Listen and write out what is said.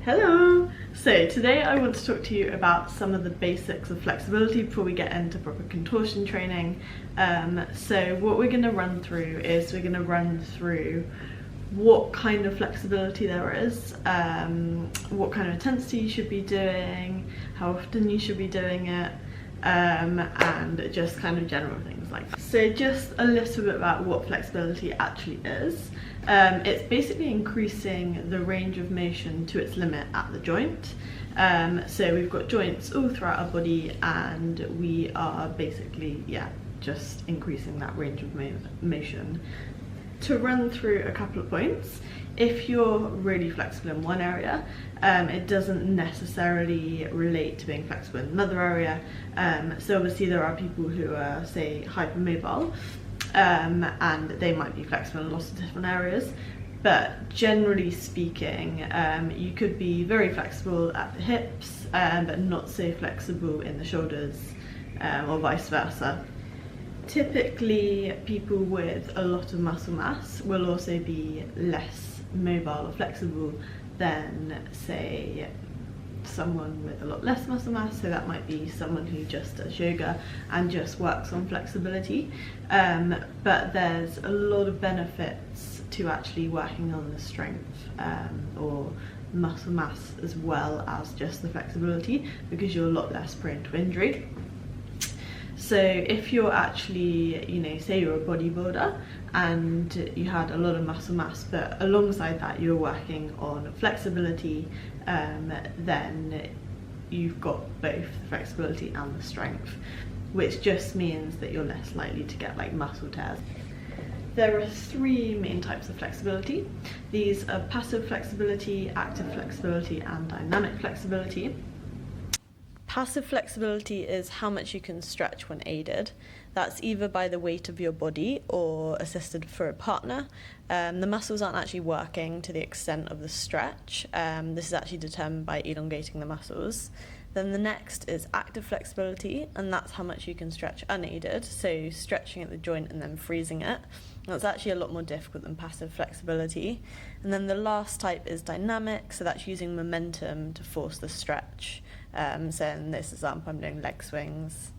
Hello! So today I want to talk to you about some of the basics of flexibility before we get into proper contortion training. So what we're going to run through is we're going to run through what kind of flexibility there is, what kind of intensity you should be doing, how often you should be doing it, and just kind of general things like that. So just a little bit about what flexibility actually is. It's basically increasing the range of motion to its limit at the joint. So we've got joints all throughout our body and we are basically, just increasing that range of motion. To run through a couple of points, if you're really flexible in one area, it doesn't necessarily relate to being flexible in another area. So obviously there are people who are, say, hypermobile, and they might be flexible in lots of different areas. But generally speaking, you could be very flexible at the hips, but not so flexible in the shoulders, or vice versa. Typically, people with a lot of muscle mass will also be less mobile or flexible than, say, someone with a lot less muscle mass. So that might be someone who just does yoga and just works on flexibility. But there's a lot of benefits to actually working on the strength or muscle mass as well as just the flexibility, because you're a lot less prone to injury. So if you're actually, say you're a bodybuilder and you had a lot of muscle mass, but alongside that you're working on flexibility, then you've got both the flexibility and the strength, which just means that you're less likely to get like muscle tears. There are three main types of flexibility. These are passive flexibility, active flexibility, and dynamic flexibility. Passive flexibility is how much you can stretch when aided. That's either by the weight of your body or assisted for a partner. The muscles aren't actually working to the extent of the stretch. This is actually determined by elongating the muscles. Then the next is active flexibility, and that's how much you can stretch unaided, so stretching at the joint and then freezing it. That's actually a lot more difficult than passive flexibility. And then the last type is dynamic, so that's using momentum to force the stretch. So in this example I'm doing leg swings.